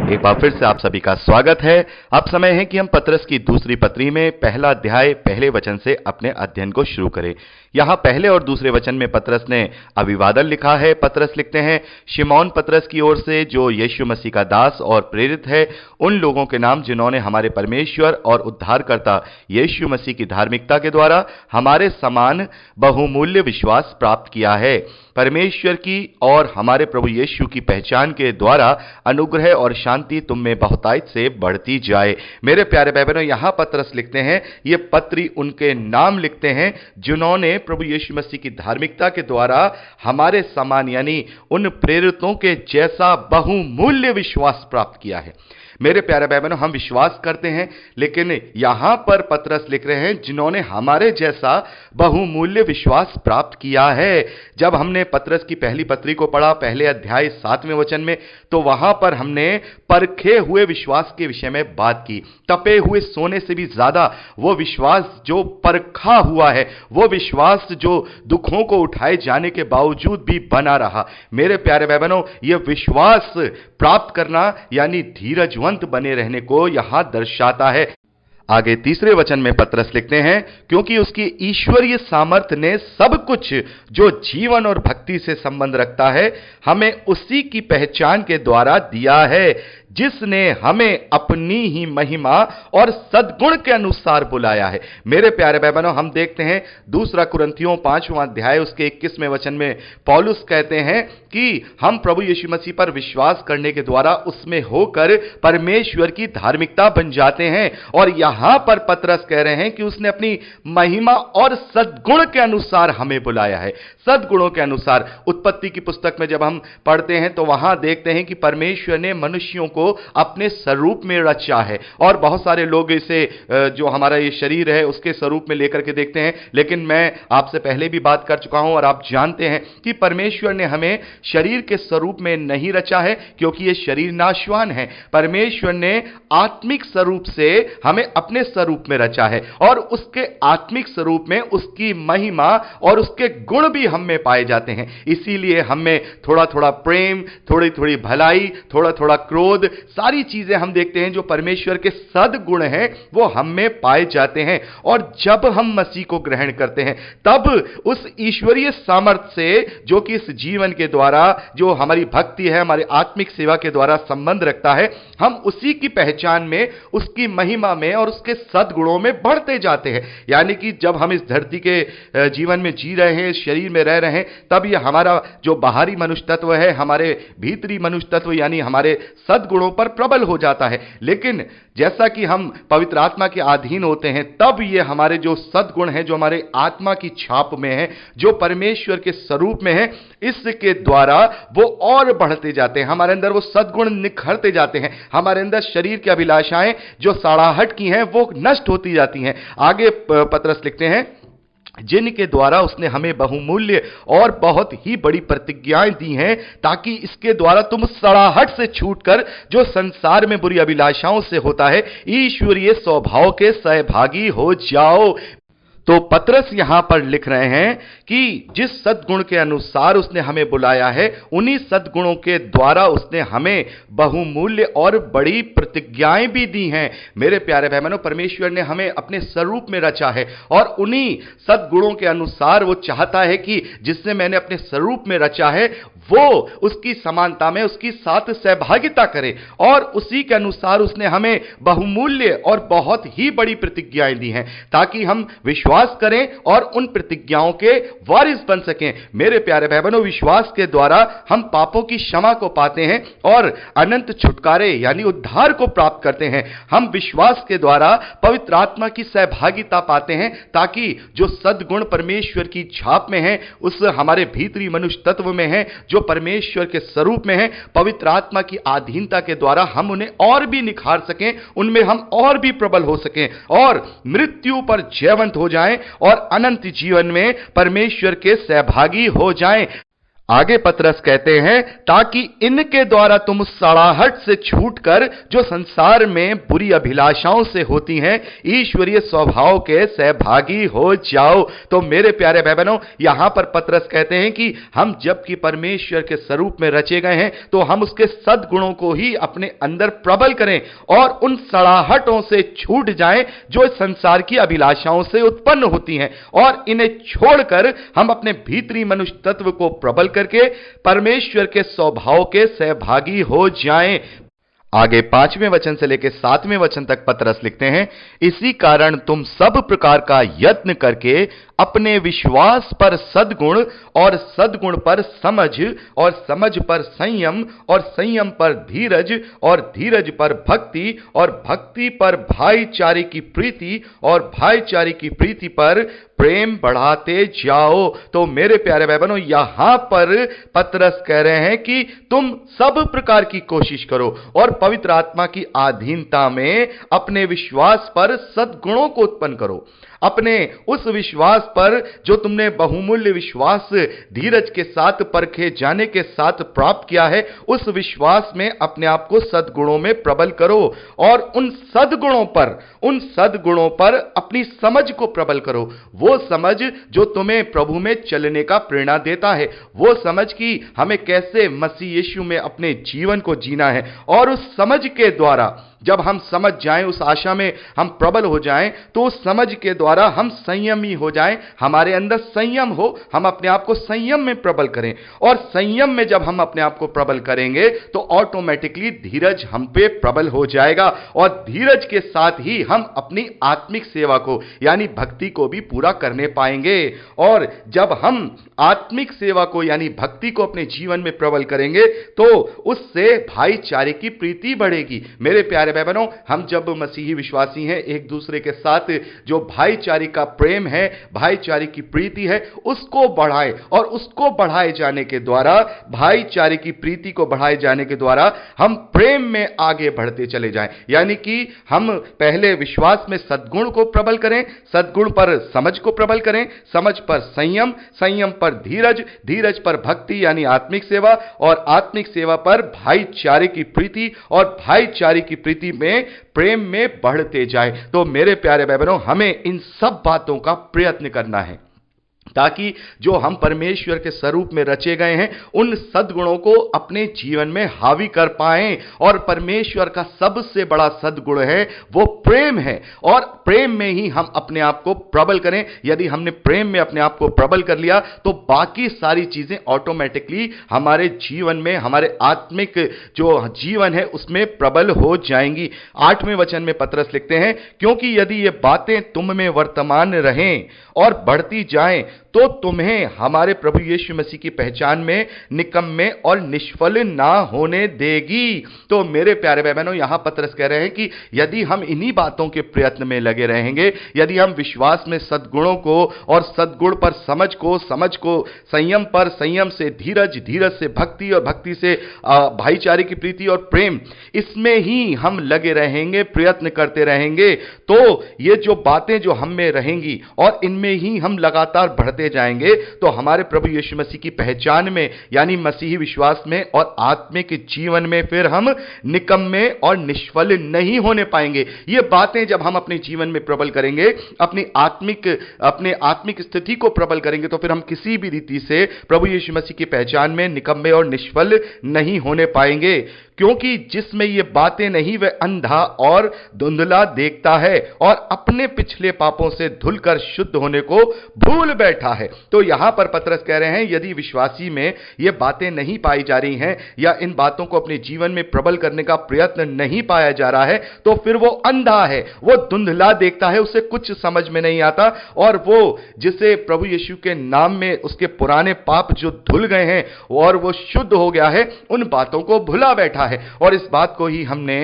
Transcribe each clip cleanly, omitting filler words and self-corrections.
एक बार फिर से आप सभी का स्वागत है। अब समय है कि हम पतरस की दूसरी पत्री में पहला अध्याय पहले वचन से अपने अध्ययन को शुरू करें। यहां पहले और दूसरे वचन में पतरस ने अभिवादन लिखा है। पतरस लिखते हैं, शिमोन पतरस की ओर से, जो यीशु मसीह का दास और प्रेरित है, उन लोगों के नाम जिन्होंने हमारे परमेश्वर और उद्धारकर्ता यीशु मसीह की धार्मिकता के द्वारा हमारे समान बहुमूल्य विश्वास प्राप्त किया है। परमेश्वर की और हमारे प्रभु यीशु की पहचान के द्वारा अनुग्रह और शांति तुम में बहुतायत से बढ़ती जाए। मेरे प्यारे भाई बहनों, यहां पतरस लिखते हैं, ये पत्री उनके नाम लिखते हैं जिन्होंने प्रभु यीशु मसीह की धार्मिकता के द्वारा हमारे समान यानी उन प्रेरितों के जैसा बहुमूल्य विश्वास प्राप्त किया है। मेरे प्यारे भाई बहनों, हम विश्वास करते हैं, लेकिन यहां पर पतरस लिख रहे हैं जिन्होंने हमारे जैसा बहुमूल्य विश्वास प्राप्त किया है। जब हमने पतरस की पहली पत्री को पढ़ा, पहले अध्याय 7वें वचन में, तो वहां पर हमने परखे हुए विश्वास के विषय में बात की। तपे हुए सोने से भी ज्यादा वो विश्वास जो परखा हुआ है, वो विश्वास जो दुखों को उठाए जाने के बावजूद भी बना रहा। मेरे प्यारे भाई बहनों, यह विश्वास प्राप्त करना यानी धीरजवंत बने रहने को यहां दर्शाता है। आगे तीसरे वचन में पतरस लिखते हैं, क्योंकि उसकी ईश्वरीय सामर्थ्य ने सब कुछ जो जीवन और भक्ति से संबंध रखता है हमें उसी की पहचान के द्वारा दिया है, जिसने हमें अपनी ही महिमा और सद्गुण के अनुसार बुलाया है। मेरे प्यारे भाई बहनों, हम देखते हैं दूसरा कुरिन्थियों 5वां अध्याय उसके 21वें वचन में पौलुस कहते हैं कि हम प्रभु यीशु मसीह पर विश्वास करने के द्वारा उसमें होकर परमेश्वर की धार्मिकता बन जाते हैं। और यहां पर पतरस कह रहे हैं कि उसने अपनी महिमा और सद्गुण के अनुसार हमें बुलाया है। सद्गुणों के अनुसार उत्पत्ति की पुस्तक में जब हम पढ़ते हैं तो वहां देखते हैं कि परमेश्वर ने मनुष्यों को अपने स्वरूप में रचा है। और बहुत सारे लोग इसे जो हमारा ये शरीर है उसके स्वरूप में लेकर के देखते हैं, लेकिन मैं आपसे पहले भी बात कर चुका हूं और आप जानते हैं कि परमेश्वर ने हमें शरीर के स्वरूप में नहीं रचा है, क्योंकि यह शरीर नाशवान है। परमेश्वर ने आत्मिक स्वरूप से हमें अपने स्वरूप में रचा है और उसके आत्मिक स्वरूप में उसकी महिमा और उसके गुण भी हम में पाए जाते हैं। इसीलिए हम में थोड़ा थोड़ा प्रेम, थोड़ी थोड़ी भलाई, थोड़ा थोड़ा क्रोध, सारी चीजें हम देखते हैं जो परमेश्वर के सद्गुण हैं वो हम में पाए जाते हैं। और जब हम मसीह को ग्रहण करते हैं तब उस ईश्वरीय सामर्थ्य से जो कि इस जीवन के द्वारा जो हमारी भक्ति है, हमारी आत्मिक सेवा के द्वारा संबंध रखता है, हम उसी की पहचान में, उसकी महिमा में और उसके सद्गुणों में बढ़ते जाते हैं। यानी कि जब हम इस धरती के जीवन में जी रहे हैं, शरीर में रह रहे हैं, तब यह हमारा जो बाहरी मनुष्य तत्व है हमारे भीतरी मनुष्य तत्व यानी हमारे सद्गुणों पर प्रबल हो जाता है। लेकिन जैसा कि हम पवित्र आत्मा के अधीन होते हैं तब ये हमारे जो सद्गुण हैं, जो हमारे आत्मा की छाप में है, जो परमेश्वर के स्वरूप में है, इसके द्वारा वो और बढ़ते जाते हैं। हमारे अंदर वो सद्गुण निखरते जाते हैं। हमारे अंदर शरीर की अभिलाषाएं जो सड़ाहट की हैं वो नष्ट होती जाती हैं। आगे पतरस लिखते हैं, जिनके द्वारा उसने हमें बहुमूल्य और बहुत ही बड़ी प्रतिज्ञाएं दी हैं, ताकि इसके द्वारा तुम सड़ाहट से छूटकर जो संसार में बुरी अभिलाषाओं से होता है ईश्वरीय स्वभाव के सहभागी हो जाओ। तो पतरस यहां पर लिख रहे हैं कि जिस सद्गुण के अनुसार उसने हमें बुलाया है, उन्हीं सद्गुणों के द्वारा उसने हमें बहुमूल्य और बड़ी प्रतिज्ञाएं भी दी हैं। मेरे प्यारे भाई बहनों, परमेश्वर ने हमें अपने स्वरूप में रचा है और उन्हीं सद्गुणों के अनुसार वो चाहता है कि जिसने मैंने अपने स्वरूप में रचा है वो उसकी समानता में उसकी साथ सहभागिता करे। और उसी के अनुसार उसने हमें बहुमूल्य और बहुत ही बड़ी प्रतिज्ञाएं दी हैं, ताकि हम विश्वास करें और उन प्रतिज्ञाओं के वारिस बन सकें। मेरे प्यारे भाई बहनों, विश्वास के द्वारा हम पापों की क्षमा को पाते हैं और अनंत छुटकारे यानी उद्धार को प्राप्त करते हैं। हम विश्वास के द्वारा पवित्र आत्मा की सहभागिता पाते हैं, ताकि जो सद्गुण परमेश्वर की छाप में है, उस हमारे भीतरी मनुष्य तत्व में है, जो परमेश्वर के स्वरूप में है, पवित्र आत्मा की अधीनता के द्वारा हम उन्हें और भी निखार सकें, उनमें हम और भी प्रबल हो सकें और मृत्यु पर जयवंत हो जाएं और अनंत जीवन में परमेश्वर के सहभागी हो जाएं। आगे पतरस कहते हैं, ताकि इनके द्वारा तुम सड़ाहट से छूटकर जो संसार में बुरी अभिलाषाओं से होती हैं ईश्वरीय स्वभाव के सहभागी हो जाओ। तो मेरे प्यारे भाई बहनों, यहां पर पतरस कहते हैं कि हम जबकि परमेश्वर के स्वरूप में रचे गए हैं तो हम उसके सद्गुणों को ही अपने अंदर प्रबल करें और उन सड़ाहटों से छूट जाएं जो इस संसार की अभिलाषाओं से उत्पन्न होती हैं, और इन्हें छोड़कर हम अपने भीतरी मनुष्य तत्व को प्रबल करके परमेश्वर के स्वभाव के सहभागी हो जाएं। आगे 5वें वचन से लेकर 7वें वचन तक पतरस लिखते हैं, इसी कारण तुम सब प्रकार का यत्न करके अपने विश्वास पर सद्गुण और सद्गुण पर समझ और समझ पर संयम और संयम पर धीरज और धीरज पर भक्ति और भक्ति पर भाईचारे की प्रीति और भाईचारे की प्रीति पर प्रेम बढ़ाते जाओ। तो मेरे प्यारे भाई बहनों, यहां पर पतरस कह रहे हैं कि तुम सब प्रकार की कोशिश करो और पवित्र आत्मा की अधीनता में अपने विश्वास पर सद्गुणों को उत्पन्न करो। अपने उस विश्वास पर जो तुमने बहुमूल्य विश्वास धीरज के साथ परखे जाने के साथ प्राप्त किया है, उस विश्वास में अपने आप को सद्गुणों में प्रबल करो और उन सद्गुणों पर अपनी समझ को प्रबल करो। वो समझ जो तुम्हें प्रभु में चलने का प्रेरणा देता है, वो समझ कि हमें कैसे मसीह यीशु में अपने जीवन को जीना है, और उस समझ के द्वारा जब हम समझ जाएं, उस आशा में हम प्रबल हो जाएं, तो उस समझ के द्वारा हम संयमी हो जाएं, हमारे अंदर संयम हो, हम अपने आप को संयम में प्रबल करें। और संयम में जब हम अपने आप को प्रबल करेंगे तो ऑटोमेटिकली धीरज हम पे प्रबल हो जाएगा, और धीरज के साथ ही हम अपनी आत्मिक सेवा को यानी भक्ति को भी पूरा करने पाएंगे। और जब हम आत्मिक सेवा को यानी भक्ति को अपने जीवन में प्रबल करेंगे तो उससे भाईचारे की प्रीति बढ़ेगी। मेरे प्यारे भाई बहनों, हम जब मसीही विश्वासी हैं, एक दूसरे के साथ जो भाईचारे का प्रेम है, भाईचारे की प्रीति है, उसको बढ़ाएं, और उसको बढ़ाए जाने के द्वारा, भाईचारे की प्रीति को बढ़ाए जाने के द्वारा हम प्रेम में आगे बढ़ते चले जाएं। यानी कि हम पहले विश्वास में सद्गुण को प्रबल करें, सद्गुण पर समझ को प्रबल करें, समझ पर संयम, संयम पर धीरज, धीरज पर भक्ति यानी आत्मिक सेवा, और आत्मिक सेवा पर भाईचारे की प्रीति, और भाईचारे की प्रीति में प्रेम में बढ़ते जाए। तो मेरे प्यारे भाई बहनों, हमें इन सब बातों का प्रयत्न करना है ताकि जो हम परमेश्वर के स्वरूप में रचे गए हैं उन सद्गुणों को अपने जीवन में हावी कर पाएं। और परमेश्वर का सबसे बड़ा सद्गुण है वो प्रेम है, और प्रेम में ही हम अपने आप को प्रबल करें। यदि हमने प्रेम में अपने आप को प्रबल कर लिया तो बाकी सारी चीजें ऑटोमेटिकली हमारे जीवन में, हमारे आत्मिक जो जीवन है उसमें प्रबल हो जाएंगी। 8वें वचन में पतरस लिखते हैं, क्योंकि यदि ये बातें तुम में वर्तमान रहें और बढ़ती जाएं तो तुम्हें हमारे प्रभु यीशु मसीह की पहचान में निकम्मे और निष्फल ना होने देगी। तो मेरे प्यारे भाई बहनों, यहां पतरस कह रहे हैं कि यदि हम इन्हीं बातों के प्रयत्न में लगे रहेंगे, यदि हम विश्वास में सद्गुणों को और सद्गुण पर समझ को, समझ को संयम पर, संयम से धीरज, धीरज से भक्ति और भक्ति से भाईचारे की प्रीति और प्रेम, इसमें ही हम लगे रहेंगे, प्रयत्न करते रहेंगे, तो ये जो बातें जो हम में रहेंगी और इनमें ही हम लगातार बढ़ते जाएंगे, तो हमारे प्रभु यीशु मसीह की पहचान में यानी मसीही विश्वास में और आत्मिक जीवन में फिर हम निकम्मे और निष्फल नहीं होने पाएंगे। ये बातें जब हम अपने जीवन में प्रबल करेंगे, अपने आत्मिक स्थिति को प्रबल करेंगे, तो फिर हम किसी भी रीति से प्रभु यीशु मसीह की पहचान में निकम्मे और निष्फल नहीं होने पाएंगे। क्योंकि जिसमें ये बातें नहीं वह अंधा और धुंधला देखता है और अपने पिछले पापों से धुलकर शुद्ध होने को भूल बैठा है। तो यहां पर पतरस कह रहे हैं, यदि विश्वासी में ये बातें नहीं पाई जा रही हैं या इन बातों को अपने जीवन में प्रबल करने का प्रयत्न नहीं पाया जा रहा है, तो फिर वो अंधा है, वो धुंधला देखता है, उसे कुछ समझ में नहीं आता, और वो जिसे प्रभु यीशु के नाम में उसके पुराने पाप जो धुल गए हैं और वो शुद्ध हो गया है, उन बातों को भुला बैठा है। है। और इस बात को ही हमने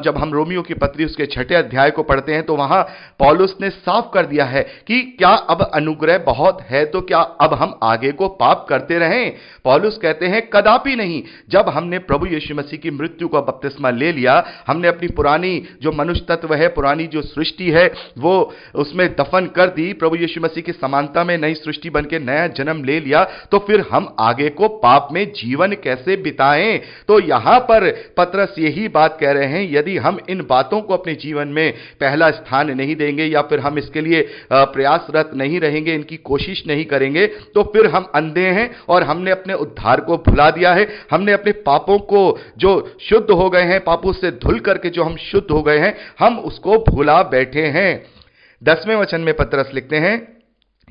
जब हम रोमियो की पत्री उसके 6 अध्याय को पढ़ते हैं तो वहां पौलुस ने साफ कर दिया है कि क्या अब अनुग्रह बहुत है तो क्या अब हम आगे को पाप करते रहें? पौलुस कहते हैं कदापि नहीं। जब हमने प्रभु यीशु मसीह की मृत्यु का बपतिस्मा ले लिया, हमने अपनी पुरानी जो मनुष्य तत्व है, पुरानी जो सृष्टि है, वो उसमें दफन कर दी, प्रभु यीशु मसीह की समानता में नई सृष्टि बनके नया जन्म ले लिया, तो फिर हम आगे को पाप में जीवन कैसे बिताएं? तो यहां पर पतरस यही बात कह रहे हैं, यदि हम इन बातों को अपने जीवन में पहला स्थान नहीं देंगे या फिर हम इसके लिए प्रयासरत नहीं रहेंगे, इनकी कोशिश नहीं करेंगे, तो फिर हम अंधे हैं और हमने अपने उद्धार को भुला दिया है। हमने अपने पापों को जो शुद्ध हो गए हैं, पापों से धुल करके जो हम शुद्ध हो गए हैं, हम उसको भुला बैठे हैं। 10वें वचन में पतरस लिखते हैं,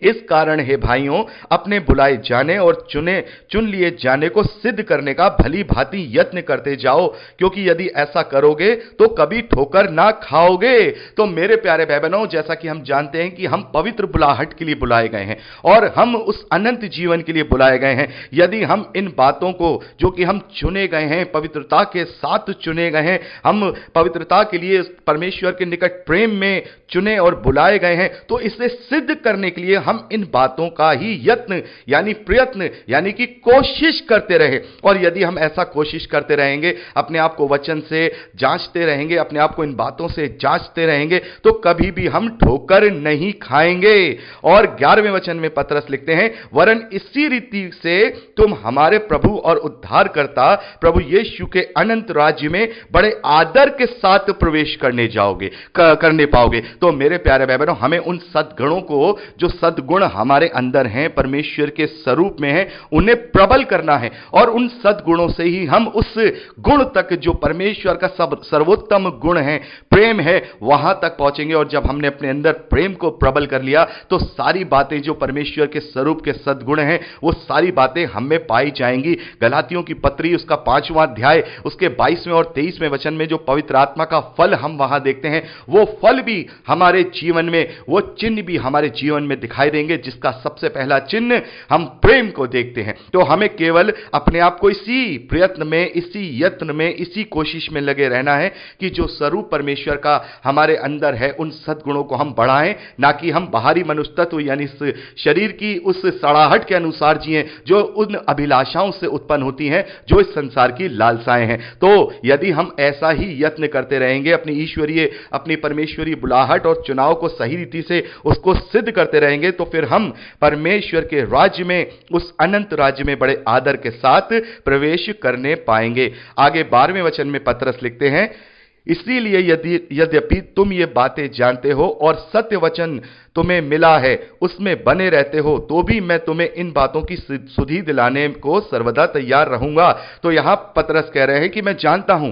इस कारण हे भाइयों, अपने बुलाए जाने और चुन लिए जाने को सिद्ध करने का भली भांति यत्न करते जाओ, क्योंकि यदि ऐसा करोगे तो कभी ठोकर ना खाओगे। तो मेरे प्यारे भाई बहनों, जैसा कि हम जानते हैं कि हम पवित्र बुलाहट के लिए बुलाए गए हैं और हम उस अनंत जीवन के लिए बुलाए गए हैं। यदि हम इन बातों को, जो कि हम चुने गए हैं, पवित्रता के साथ चुने गए हैं, हम पवित्रता के लिए परमेश्वर के निकट प्रेम में चुने और बुलाए गए हैं, तो इसे सिद्ध करने के लिए हम इन बातों का ही यत्न यानी प्रयत्न यानी कि कोशिश करते रहे। और यदि हम ऐसा कोशिश करते रहेंगे, अपने आप को वचन से जांचते रहेंगे, अपने आप को इन बातों से जांचते रहेंगे, तो कभी भी हम ठोकर नहीं खाएंगे। और 11वें वचन में पतरस लिखते हैं, वरन इसी रीति से तुम हमारे प्रभु और उद्धारकर्ता प्रभु यीशु के अनंत राज्य में बड़े आदर के साथ प्रवेश करने पाओगे। तो मेरे प्यारे भाई बहनों, हमें उन सद्गुणों को, जो सद्गुण हमारे अंदर हैं, परमेश्वर के स्वरूप में हैं, उन्हें प्रबल करना है और उन सद्गुणों से ही हम उस गुण तक, जो परमेश्वर का सर्वोत्तम गुण है, प्रेम है, वहां तक पहुंचेंगे। और जब हमने अपने अंदर प्रेम को प्रबल कर लिया, तो सारी बातें जो परमेश्वर के स्वरूप के सद्गुण हैं, वो सारी बातें हमें पाई जाएंगी। गलातियों की पत्री उसका 5वां अध्याय उसके 22वें और 23वें वचन में जो पवित्र आत्मा का फल हम वहां देखते हैं, वो फल भी हमारे जीवन में, वो चिन्ह भी हमारे जीवन में दिखाई देंगे, जिसका सबसे पहला चिन्ह हम प्रेम को देखते हैं। तो हमें केवल अपने आप को इसी प्रयत्न में, इसी यत्न में, इसी कोशिश में लगे रहना है कि जो स्वरूप परमेश्वर का हमारे अंदर है, उन सद्गुणों को हम बढ़ाएं, ना कि हम बाहरी मनुष्य तत्व यानी शरीर की उस सड़ाहट के अनुसार जिएं, जो उन अभिलाषाओं से उत्पन्न होती हैं, जो इस संसार की लालसाएं हैं। तो यदि हम ऐसा ही यत्न करते रहेंगे, अपनी परमेश्वरी बुलाहट और चुनाव को सही रीति से उसको सिद्ध करते रहेंगे, तो फिर हम परमेश्वर के राज्य में, उस अनंत राज्य में बड़े आदर के साथ प्रवेश करने पाएंगे। आगे 12वें वचन में पतरस लिखते हैं, इसीलिए यद्यपि तुम ये बातें जानते हो और सत्य वचन तुम्हें मिला है, उसमें बने रहते हो, तो भी मैं तुम्हें इन बातों की सुधि दिलाने को सर्वदा तैयार रहूंगा। तो यहां पतरस कह रहे हैं कि मैं जानता हूं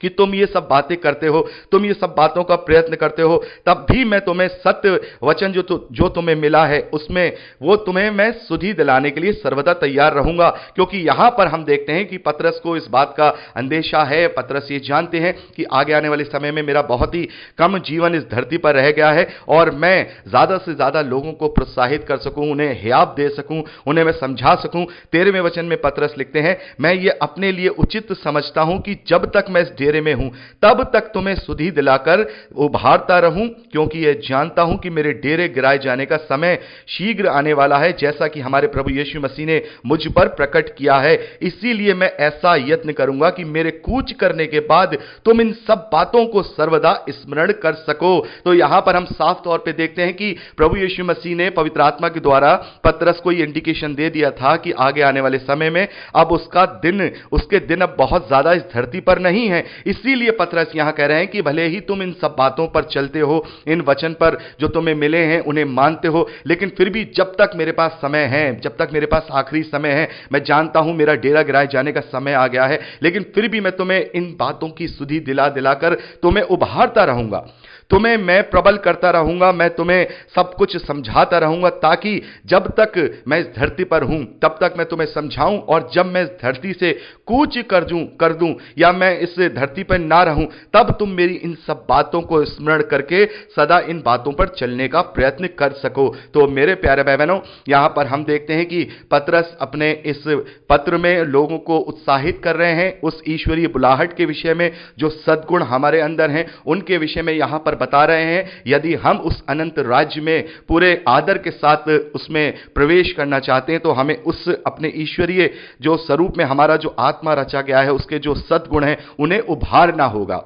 कि तुम ये सब बातें करते हो, तुम ये सब बातों का प्रयत्न करते हो, तब भी मैं तुम्हें सत्य वचन जो तुम्हें मिला है, उसमें वो तुम्हें मैं सुधि दिलाने के लिए सर्वदा तैयार रहूंगा। क्योंकि यहां पर हम देखते हैं कि पतरस को इस बात का अंदेशा है, पतरस ये जानते हैं कि आगे आने वाले समय में मेरा बहुत ही कम जीवन इस धरती पर रह गया है और मैं ज्यादा से ज्यादा लोगों को प्रोत्साहित कर सकूं, उन्हें हियाव दे सकूं, उन्हें मैं समझा सकूं। 13वें वचन में पतरस लिखते हैं, मैं ये अपने लिए उचित समझता हूं कि जब तक मैं इस डेरे में हूं, तब तक तुम्हें सुधि दिलाकर उभारता रहूं, क्योंकि यह जानता हूं कि मेरे डेरे गिराए जाने का समय शीघ्र आने वाला है, जैसा कि हमारे प्रभु यीशु मसीह ने मुझ पर प्रकट किया है। इसीलिए मैं ऐसा यत्न करूंगा कि मेरे कूच करने के बाद तुम इन सब बातों को सर्वदा स्मरण कर सको। तो यहां पर हम साफ तौर पे देखते हैं कि प्रभु यीशु मसीह ने पवित्र आत्मा के द्वारा पतरस को यह इंडिकेशन दे दिया था कि आगे आने वाले समय में अब उसके दिन अब बहुत ज्यादा इस धरती पर नहीं है। इसीलिए पतरस यहां कह रहे हैं कि भले ही तुम इन सब बातों पर चलते हो, इन वचन पर जो तुम्हें मिले हैं उन्हें मानते हो, लेकिन फिर भी जब तक मेरे पास समय है, जब तक मेरे पास आखिरी समय है, मैं जानता हूं मेरा डेरा गिराए जाने का समय आ गया है, लेकिन फिर भी मैं तुम्हें इन बातों की सुधि दिलाकर तुम्हें उभारता रहूंगा। तुम्हें मैं प्रबल करता रहूंगा, मैं तुम्हें सब कुछ समझाता रहूंगा, ताकि जब तक मैं इस धरती पर हूं तब तक मैं तुम्हें समझाऊं, और जब मैं इस धरती से कूच कर दूं या मैं इस धरती पर ना रहूं, तब तुम मेरी इन सब बातों को स्मरण करके सदा इन बातों पर चलने का प्रयत्न कर सको। तो मेरे प्यारे भाई बहनों, यहां पर हम देखते हैं कि पतरस अपने इस पत्र में लोगों को उत्साहित कर रहे हैं उस ईश्वरीय बुलाहट के विषय में, जो सद्गुण हमारे अंदर हैं उनके विषय में यहां पर बता रहे हैं। यदि हम उस अनंत राज्य में पूरे आदर के साथ उसमें प्रवेश करना चाहते हैं, तो हमें उस अपने ईश्वरीय जो स्वरूप में हमारा जो आत्मा रचा गया है, उसके जो सद्गुण हैं उन्हें उभारना होगा,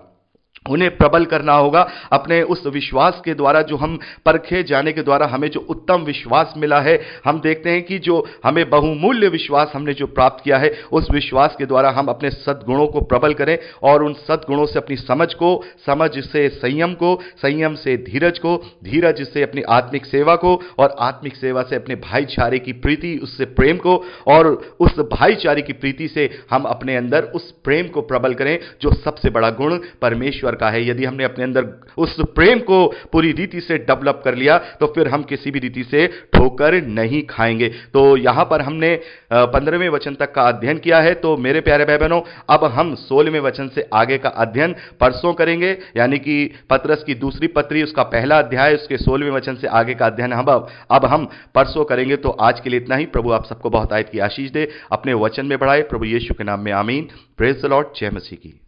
उन्हें प्रबल करना होगा। अपने उस विश्वास के द्वारा, जो हम परखे जाने के द्वारा हमें जो उत्तम विश्वास मिला है, हम देखते हैं कि जो हमें बहुमूल्य विश्वास हमने जो प्राप्त किया है, उस विश्वास के द्वारा हम अपने सद्गुणों को प्रबल करें और उन सद्गुणों से अपनी समझ को, समझ से संयम को, संयम से धीरज को, धीरज से अपनी आत्मिक सेवा को, और आत्मिक सेवा से अपने भाईचारे की प्रीति, उससे प्रेम को, और उस भाईचारे की प्रीति से हम अपने अंदर उस प्रेम को प्रबल करें जो सबसे बड़ा गुण परमेश्वर का है। यदि हमने अपने अंदर उस प्रेम को पूरी रीति से डेवलप कर लिया, तो फिर हम किसी भी रीति से ठोकर नहीं खाएंगे। तो यहां पर हमने 15वें वचन तक का अध्ययन किया है। तो मेरे प्यारे भाई बहनों, अब हम 16वें वचन से आगे का अध्ययन परसों करेंगे, यानी कि पतरस की दूसरी पत्री, उसका पहला अध्याय, उसके 16वें वचन से आगे का अध्ययन अब हम परसों करेंगे। तो आज के लिए इतना ही। प्रभु आप सबको बहुत आयत की आशीष दे, अपने वचन में बढ़ाए। प्रभु यीशु के नाम में आमीन। Praise the Lord. जय मसीह की।